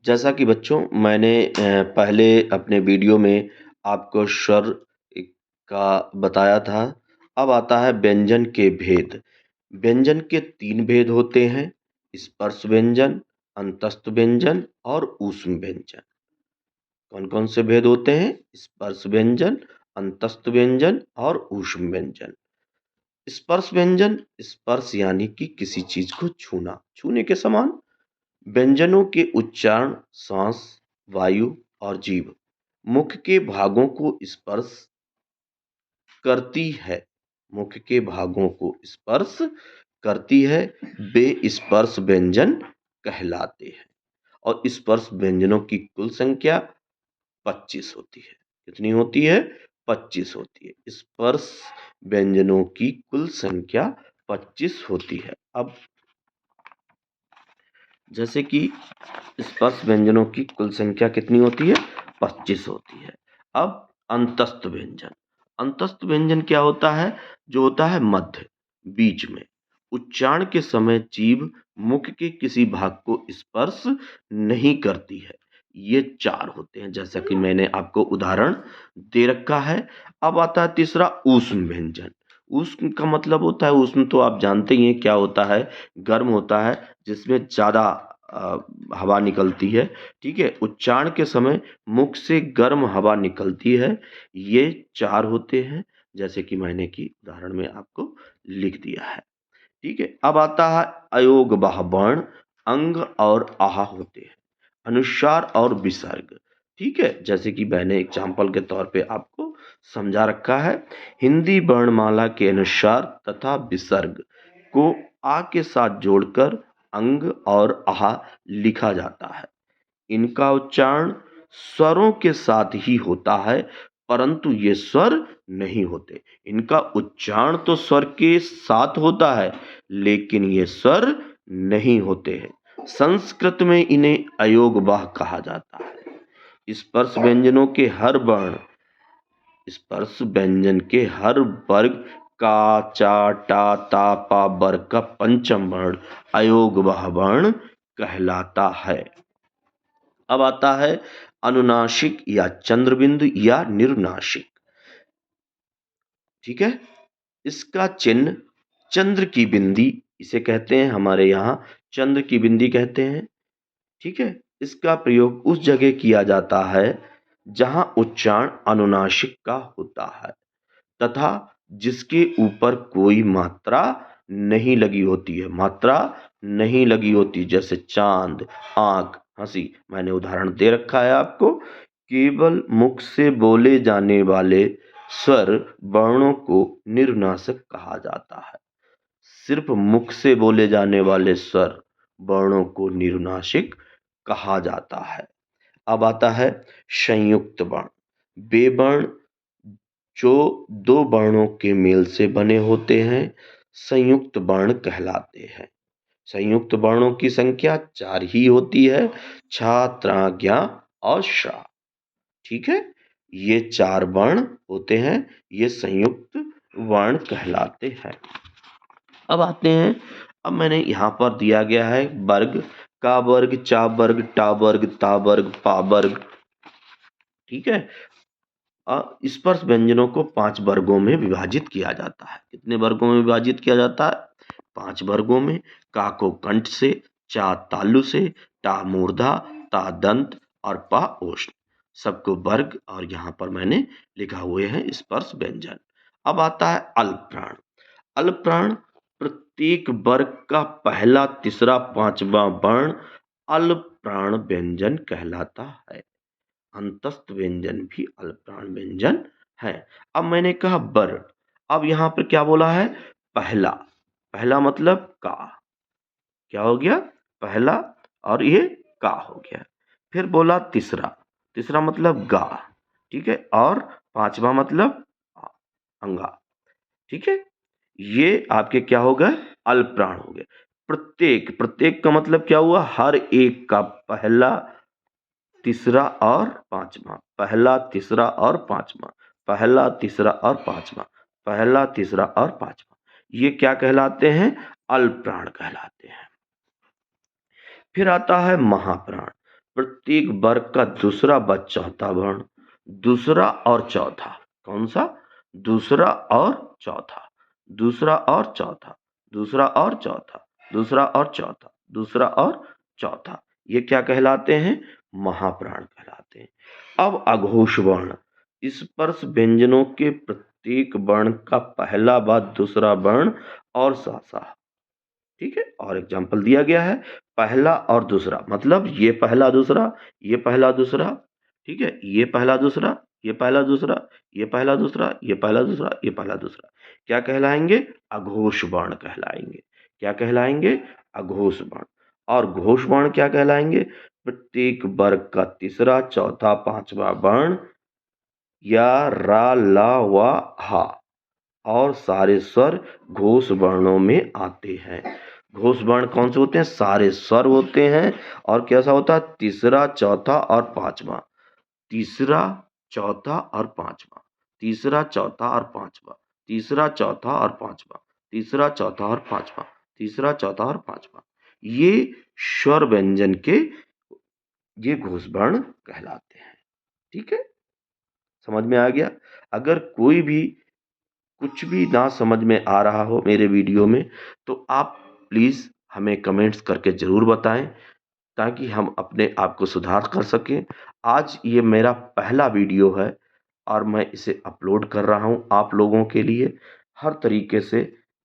जैसा कि बच्चों मैंने पहले अपने वीडियो में आपको स्वर का बताया था। अब आता है व्यंजन के भेद। व्यंजन के 3 भेद होते हैं, स्पर्श व्यंजन, अंतस्थ व्यंजन और ऊष्म व्यंजन। कौन-कौन से भेद होते हैं? स्पर्श व्यंजन, अंतस्थ व्यंजन और ऊष्म व्यंजन। स्पर्श व्यंजन, स्पर्श यानी कि किसी चीज को छूना, छूने के समान। व्यंजनों के उच्चारण श्वास, वायु और जीभ, मुख के भागों को स्पर्श करती है। मुख के भागों को स्पर्श करती है, वे स्पर्श व्यंजन कहलाते हैं। और स्पर्श व्यंजनों की कुल संख्या 25 होती है। कितनी होती है? 25 होती है। स्पर्श व्यंजनों की कुल संख्या 25 होती है। अब जैसे कि स्पर्श व्यंजनों की कुल संख्या कितनी होती है? 25 होती है। अब अंतस्थ व्यंजन। अंतस्थ व्यंजन क्या होता है? जो होता है मध्य, बीच में। उच्चारण के समय जीभ मुख के किसी भाग को स्पर्श नहीं करती है। ये 4 होते हैं, जैसा कि मैंने आपको उदाहरण दे रखा है। अब आता है तीसरा ऊष्म व्यंजन। ऊष्म का मतलब होता है, ऊष्म तो आप जानते ही हैं क्या होता है, गर्म होता है जिसमें ज़्यादा हवा निकलती है, ठीक है? उच्चारण के समय मुख से गर्म हवा निकलती है। ये 4 होते हैं, जैसे कि मैंने कि उदाहरण में आपको लिख दिया है, ठीक है? अब आता है अयोगवाह वर्ण, अंग और आह होते हैं, अनुस्वार और विसर्ग, ठीक है? जैसे कि मैंने एग्जाम्पल के तौर पे आपको समझा रखा है। हिंदी वर्णमाला के अनुस्वार तथा विसर्ग को आ के साथ जोड़कर अंग और आह लिखा जाता है। इनका उच्चारण स्वरों के साथ ही होता है, परंतु ये स्वर नहीं होते। इनका उच्चारण तो स्वर के साथ होता है, लेकिन ये स्वर नहीं होते हैं। संस्कृत में इन्हें अयोगवाह कहा जाता है। स्पर्श व्यंजन के हर वर्ग का, चा, टा, ता, पा वर्ग का पंचम वर्ण अयोगवाह वर्ण कहलाता है। अब आता है अनुनासिक या चंद्रबिंदु या निरुनासिक, ठीक है? इसका चिन्ह चंद्र की बिंदी इसे कहते हैं, हमारे यहाँ चंद्र की बिंदी कहते हैं, ठीक है? इसका प्रयोग उस जगह किया जाता है जहां उच्चारण अनुनासिक का होता है तथा जिसके ऊपर कोई मात्रा नहीं लगी होती है। मात्रा नहीं लगी होती, जैसे चांद, आंख, हंसी। मैंने उदाहरण दे रखा है आपको। केवल मुख से बोले जाने वाले स्वर वर्णों को निरुनासिक कहा जाता है। सिर्फ मुख से बोले जाने वाले स्वर वर्णों को निरुनासिक कहा जाता है। अब आता है संयुक्त वर्ण। वे वर्ण जो 2 वर्णों के मेल से बने होते हैं, संयुक्त वर्ण कहलाते हैं। संयुक्त वर्णों की संख्या 4 ही होती है, छ, त्र, ज्ञ और श्रा, ठीक है? ये 4 वर्ण होते हैं, ये संयुक्त वर्ण कहलाते हैं। अब आते हैं, अब मैंने यहाँ पर दिया गया है वर्ग, का वर्ग, चा वर्ग, टा वर्ग, ता वर्ग, पा वर्ग, ठीक है? स्पर्श व्यंजनों को 5 वर्गों में विभाजित किया जाता है। कितने वर्गों में विभाजित किया जाता है? 5 वर्गों में। का को कंठ से, चा तालु से, टा मूर्धा, ता दंत और पा ओष्ठ, सबको वर्ग, और यहाँ पर मैंने लिखा हुए हैं स्पर्श व्यंजन। अब आता है अल्प प्राण। अल्प प्राण प्रत्येक वर्ग का पहला, तीसरा, पांचवा वर्ण अल्प प्राण व्यंजन कहलाता है। अंतस्थ व्यंजन भी अल्प प्राण व्यंजन है। अब मैंने कहा वर्ण, अब यहाँ पर क्या बोला है? पहला। पहला मतलब का, क्या हो गया? पहला, और ये का हो गया। फिर बोला तीसरा, तीसरा मतलब गा, ठीक है? और पांचवा मतलब आ, अंगा, ठीक है? ये आपके क्या हो गए? अल्प प्राण हो गए। प्रत्येक, प्रत्येक का मतलब क्या हुआ? हर एक का पहला, तीसरा और पांचवा, पहला, तीसरा और पांचवा, पहला, तीसरा और पांचवा, पहला, तीसरा और पांचवा, ये क्या कहलाते हैं? अल्प प्राण कहलाते हैं। फिर आता है महाप्राण। प्रत्येक वर्ग का दूसरा व चौथा वर्ण, दूसरा और चौथा, कौन सा? दूसरा और चौथा, दूसरा और चौथा, दूसरा और चौथा, दूसरा और चौथा, दूसरा और चौथा, ये क्या कहलाते हैं? महाप्राण कहलाते हैं। अब अघोष वर्ण, स्पर्श व्यंजनों के प्रत्येक वर्ण का पहला व दूसरा वर्ण और सासा, ठीक है। और एग्जाम्पल दिया गया है, पहला और दूसरा, मतलब ये पहला दूसरा, ये पहला दूसरा, ठीक है, ये पहला दूसरा, ये पहला दूसरा, ये पहला दूसरा, ये पहला दूसरा, ये पहला दूसरा, क्या कहलाएंगे? अघोष वर्ण कहलाएंगे। क्या कहलाएंगे? अघोष वर्ण। और घोष वर्ण क्या कहलाएंगे? प्रत्येक वर्ग का तीसरा, चौथा, पांचवा वर्ण या रा, ला, व, हा और सारे स्वर घोष वर्णों में आते हैं। घोष वर्ण कौन से होते हैं? सारे स्वर होते हैं। और कैसा होता है? तीसरा, चौथा और पांचवा, तीसरा, चौथा और पांचवा, तीसरा, चौथा और पांचवा, तीसरा, चौथा और पांचवा, तीसरा, चौथा और पांचवा, तीसरा, चौथा और पांचवा, ये स्वर व्यंजन के ये घोष वर्ण कहलाते हैं। ठीक है, समझ में आ गया? अगर कोई भी कुछ भी ना समझ में आ रहा हो मेरे वीडियो में, तो आप प्लीज़ हमें कमेंट्स करके ज़रूर बताएं, ताकि हम अपने आप को सुधार कर सकें। आज ये मेरा पहला वीडियो है और मैं इसे अपलोड कर रहा हूँ आप लोगों के लिए। हर तरीके से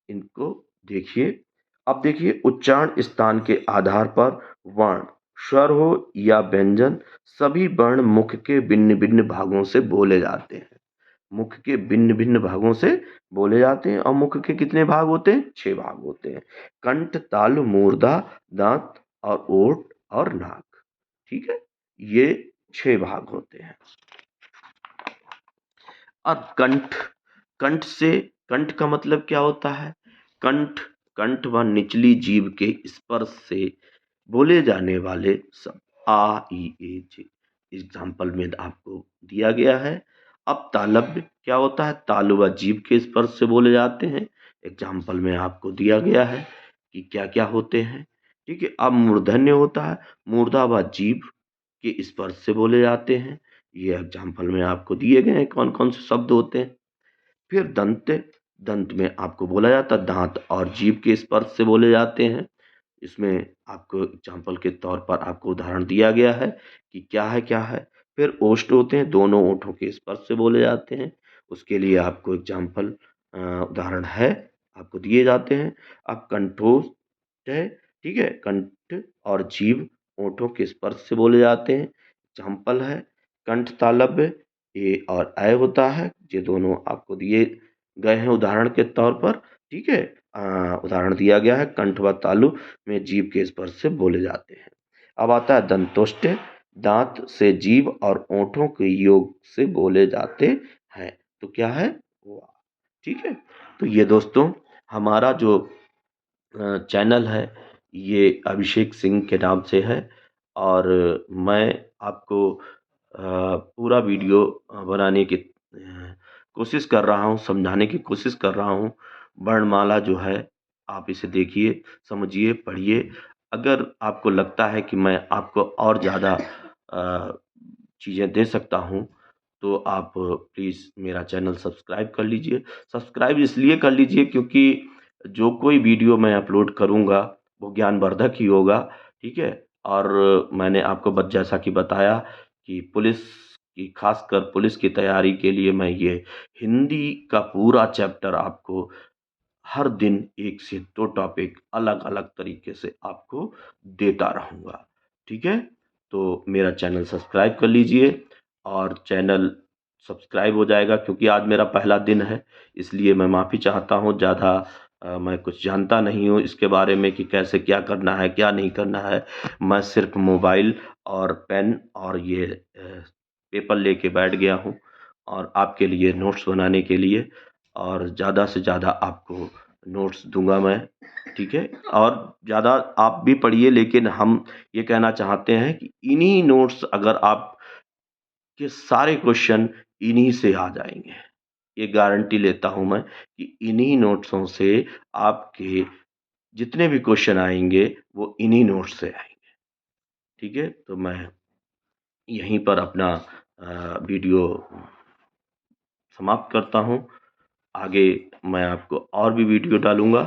इनको देखिए। अब देखिए, उच्चारण स्थान के आधार पर वर्ण, स्वर हो या व्यंजन, सभी वर्ण मुख के भिन्न-भिन्न भागों से बोले जाते हैं। मुख के भिन्न-भिन्न भागों से बोले जाते हैं। और मुख के कितने भाग होते हैं? 6 भाग होते हैं। कंठ, तालु, मूर्धा, दाँत और ओठ और नाक। ठीक है? ये 6 भाग होते हैं। अब कंठ, कंठ का मतलब क्या होता है? कंठ, कंठ व निचली जीभ के स्पर्श से बोले जाने वाले शब्द आ, ई, ए, जे। एग्जाम्पल में आपको दिया गया है। अब तालव्य क्या होता है? तालु व जीभ के स्पर्श से बोले जाते हैं। एग्जाम्पल में आपको दिया गया है कि क्या क्या होते हैं। ठीक है। अब मूर्धन्य होता है, मूर्धा व जीभ के स्पर्श से बोले जाते हैं। ये एग्जाम्पल में आपको दिए गए हैं कौन कौन से शब्द होते हैं। फिर दंत, दंत में आपको बोला जाता है दांत और जीभ के स्पर्श से बोले जाते हैं। इसमें आपको एग्जाम्पल के तौर पर आपको उदाहरण दिया गया है कि क्या है। फिर ओष्ठ होते हैं, दोनों ओठों के स्पर्श से बोले जाते हैं। उसके लिए आपको एग्जाम्पल उदाहरण है आपको दिए जाते हैं। अब कंठोष्ठ है, ठीक है, कंठ और जीभ ओठों के स्पर्श से बोले जाते हैं। एग्जाम्पल है कंठ तालव्य, ए और ऐ होता है। ये दोनों आपको दिए गए हैं उदाहरण के तौर पर। ठीक है, उदाहरण दिया गया है कंठ व तालु में जीभ के स्पर्श से बोले जाते हैं। अब आता है दंतोष्ठ, दांत से जीभ और ओठों के योग से बोले जाते हैं। तो क्या है? वाह। ठीक है, तो ये दोस्तों हमारा जो चैनल है ये अभिषेक सिंह के नाम से है। और मैं आपको पूरा वीडियो बनाने की कोशिश कर रहा हूँ, समझाने की कोशिश कर रहा हूँ। वर्णमाला जो है आप इसे देखिए, समझिए, पढ़िए। अगर आपको लगता है कि मैं आपको और ज़्यादा चीज़ें दे सकता हूँ, तो आप प्लीज़ मेरा चैनल सब्सक्राइब कर लीजिए। सब्सक्राइब इसलिए कर लीजिए क्योंकि जो कोई वीडियो मैं अपलोड करूँगा वो ज्ञानवर्धक ही होगा। ठीक है? और मैंने आपको जैसा कि बताया कि पुलिस की, खासकर पुलिस की तैयारी के लिए मैं ये हिंदी का पूरा चैप्टर आपको हर दिन 1 से 2 टॉपिक अलग-अलग तरीके से आपको देता रहूँगा। ठीक है? तो मेरा चैनल सब्सक्राइब कर लीजिए। और चैनल सब्सक्राइब हो जाएगा क्योंकि आज मेरा पहला दिन है, इसलिए मैं माफ़ी चाहता हूँ। ज़्यादा मैं कुछ जानता नहीं हूँ इसके बारे में कि कैसे क्या करना है, क्या नहीं करना है। मैं सिर्फ़ मोबाइल और पेन और ये पेपर लेके बैठ गया हूँ और आपके लिए नोट्स बनाने के लिए। और ज़्यादा से ज़्यादा आपको नोट्स दूँगा मैं। ठीक है? और ज़्यादा आप भी पढ़िए, लेकिन हम ये कहना चाहते हैं कि इन्हीं नोट्स अगर आप के सारे क्वेश्चन इन्हीं से आ जाएँगे। ये गारंटी लेता हूँ मैं कि इन्हीं नोट्सों से आपके जितने भी क्वेश्चन आएँगे वो इन्हीं नोट्स से आएँगे। ठीक है? तो मैं यहीं पर अपना वीडियो समाप्त करता हूँ। आगे मैं आपको और भी वीडियो डालूँगा।